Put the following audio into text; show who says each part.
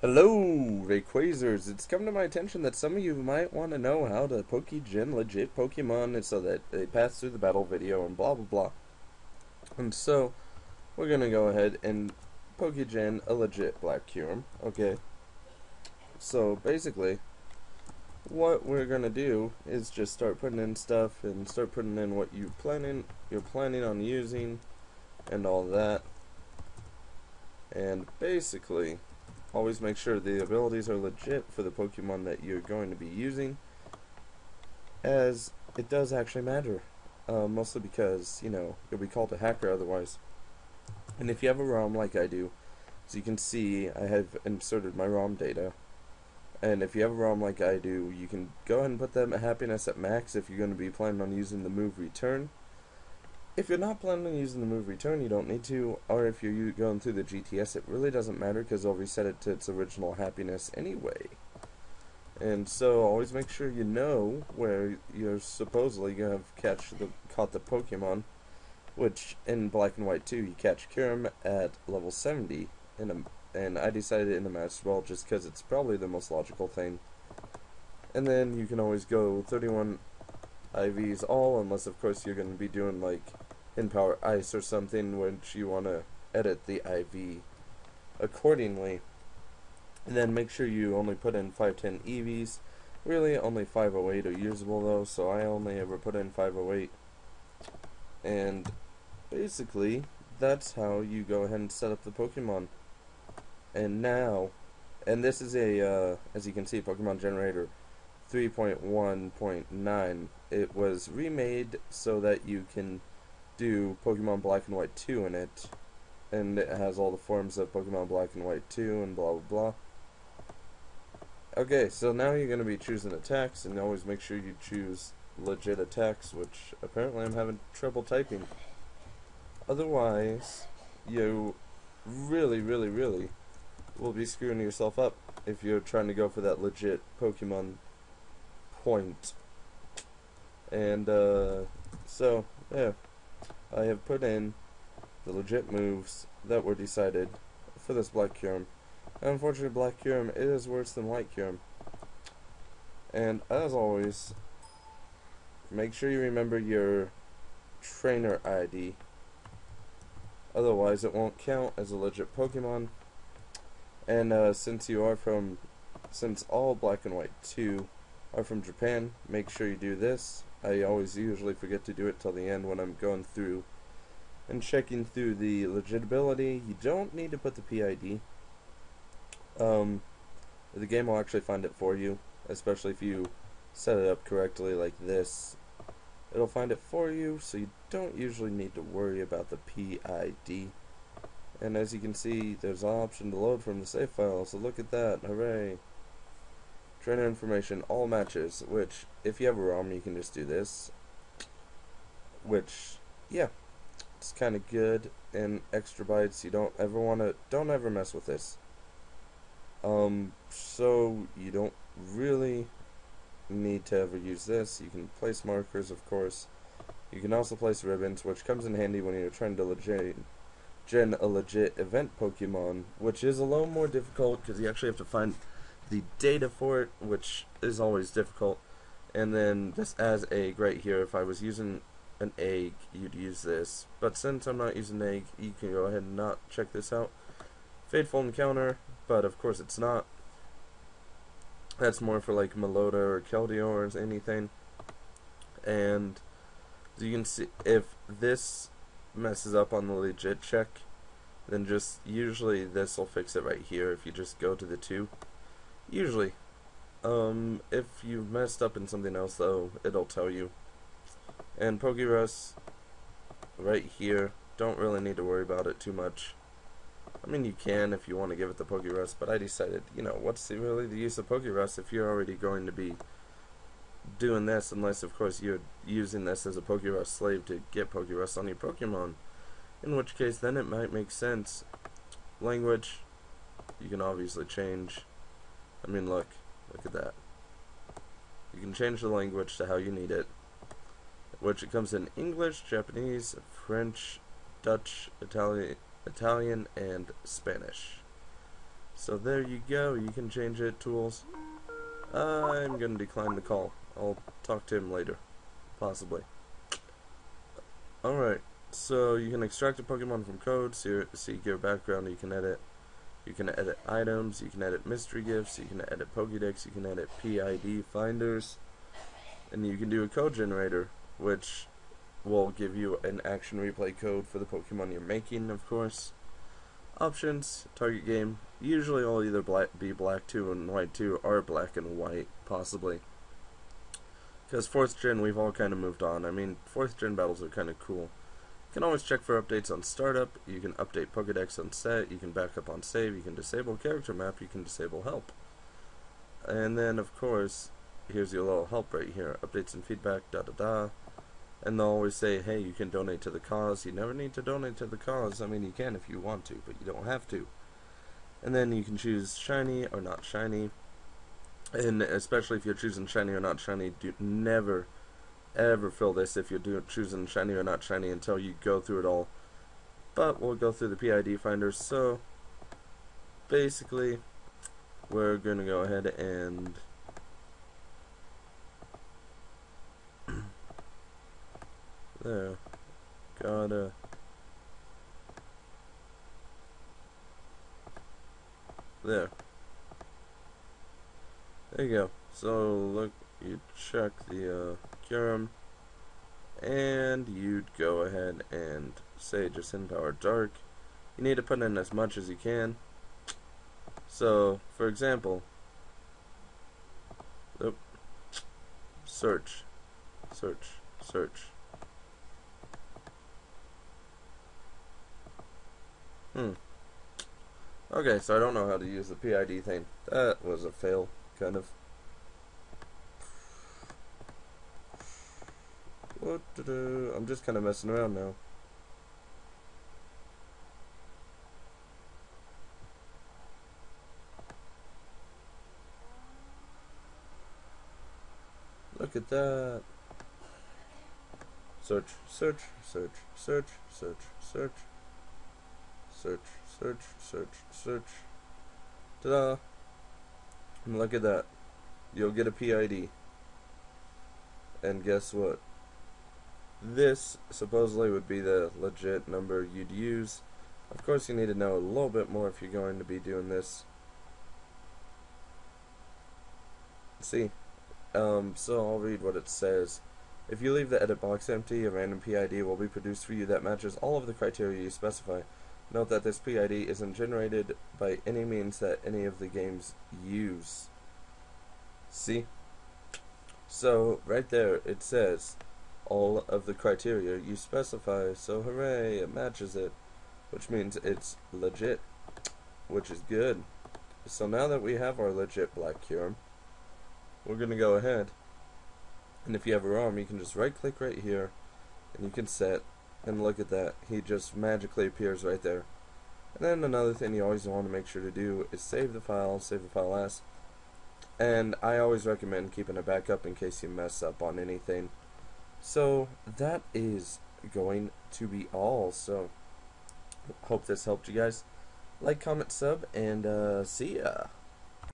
Speaker 1: Hello, Rayquazers. It's come to my attention that some of you might want to know how to PokeGen legit Pokemon so that they pass through the battle video and blah blah blah. And so, we're gonna go ahead and PokeGen a legit Black Kyurem. Okay. So, basically, what we're gonna do is just start putting in stuff and start putting in what you're planning on using and all that. And basically, always make sure the abilities are legit for the Pokemon that you're going to be using, as it does actually matter. Mostly because, you'll be called a hacker otherwise. And if you have a ROM like I do, as you can see, I have inserted my ROM data. And if you have a ROM like I do, you can go ahead and put that happiness at max if you're going to be planning on using the move return. If you're not planning on using the move return, you don't need to, or if you're going through the GTS, it really doesn't matter because they'll reset it to its original happiness anyway. And so always make sure you know where you're supposedly going to caught the Pokemon, which in Black and White 2 you catch Kyurem at level 70, and I decided in a Master Ball just because it's probably the most logical thing. And then you can always go 31 IVs all, unless of course you're going to be doing like in Power Ice or something, which you want to edit the IV accordingly. And then make sure you only put in 510 EVs. Really, only 508 are usable though, so I only ever put in 508. And basically, that's how you go ahead and set up the Pokemon. And now, and this is a, as you can see, Pokemon Generator 3.1.9. It was remade so that you can do Pokemon Black and White 2 in it, and it has all the forms of Pokemon Black and White 2 and blah blah blah. Okay, so now you're going to be choosing attacks, and always make sure you choose legit attacks, which apparently I'm having trouble typing. Otherwise, you really will be screwing yourself up if you're trying to go for that legit Pokemon point. And so yeah, I have put in the legit moves that were decided for this Black Kyurem. Unfortunately, Black Kyurem is worse than White Kyurem. And as always, make sure you remember your trainer ID, otherwise it won't count as a legit Pokemon. And since all Black and White 2 are from Japan, make sure you do this. I always usually forget to do it till the end when I'm going through and checking through the legitibility. You don't need to put the PID. The game will actually find it for you, especially if you set it up correctly like this. It'll find it for you, so you don't usually need to worry about the PID. And as you can see, there's an option to load from the save file, so look at that, hooray. Trainer information, all matches, which, if you have a ROM, you can just do this. Which, yeah, it's kind of good, and extra bytes, you don't ever mess with this. So, you don't really need to ever use this. You can place markers, of course. You can also place ribbons, which comes in handy when you're trying to gen a legit event Pokemon, which is a little more difficult because you actually have to find the data for it, which is always difficult. And then this as egg right here, if I was using an egg, you'd use this. But since I'm not using an egg, you can go ahead and not check this out. Fateful Encounter, but of course it's not. That's more for like Melota or Keldeo or anything. And as you can see, if this messes up on the legit check, then just usually this will fix it right here if you just go to the 2. Usually. If you've messed up in something else though, it'll tell you. And Pokerus right here, don't really need to worry about it too much. I mean, you can if you want to give it the Pokerus, but I decided, what's really the use of Pokerus if you're already going to be doing this, unless of course you're using this as a Pokerus slave to get Pokerus on your Pokemon, in which case then it might make sense. Language, you can obviously change. I mean, look at that. You can change the language to how you need it, which it comes in English, Japanese, French, Dutch, Italian, and Spanish. So there you go, you can change it, tools. I'm gonna decline the call. I'll talk to him later, possibly. Alright, so you can extract a Pokemon from code, see your background, you can edit items, you can edit mystery gifts, you can edit Pokédex, you can edit PID finders, and you can do a code generator, which will give you an action replay code for the Pokemon you're making, of course. Options, target game, usually all either be black 2 and white 2, or black and white, possibly. Because 4th gen, we've all kind of moved on. I mean, 4th gen battles are kind of cool. You can always check for updates on startup, you can update Pokedex on set, you can back up on save, you can disable character map, you can disable help. And then, of course, here's your little help right here, updates and feedback, da-da-da. And they'll always say, hey, you can donate to the cause. You never need to donate to the cause. I mean, you can if you want to, but you don't have to. And then you can choose shiny or not shiny. And especially if you're choosing shiny or not shiny, do never, ever fill this if you're choosing shiny or not shiny until you go through it all. But we'll go through the PID finder. So, basically, we're going to go ahead and there. There you go. So look, you check the Kyurem, and you'd go ahead and say just in Power Dark. You need to put in as much as you can. So, for example, search. Okay, so I don't know how to use the PID thing. That was a fail, kind of. What to do? I'm just kind of messing around now. Look at that. Search. Ta-da! And look at that. You'll get a PID. And guess what? This supposedly would be the legit number you'd use. Of course, you need to know a little bit more if you're going to be doing this. See? So I'll read what it says. If you leave the edit box empty, a random PID will be produced for you that matches all of the criteria you specify. Note that this PID isn't generated by any means that any of the games use. See? So, right there, it says all of the criteria you specify, so hooray, it matches it, which means it's legit, which is good. So now that we have our legit Black Kyurem, we're going to go ahead, and if you have a ROM, you can just right click right here, and you can set, and look at that, he just magically appears right there. And then another thing you always want to make sure to do is save the file as, and I always recommend keeping a backup in case you mess up on anything. So that is going to be all, so hope this helped you guys. Like, comment, sub, and see ya.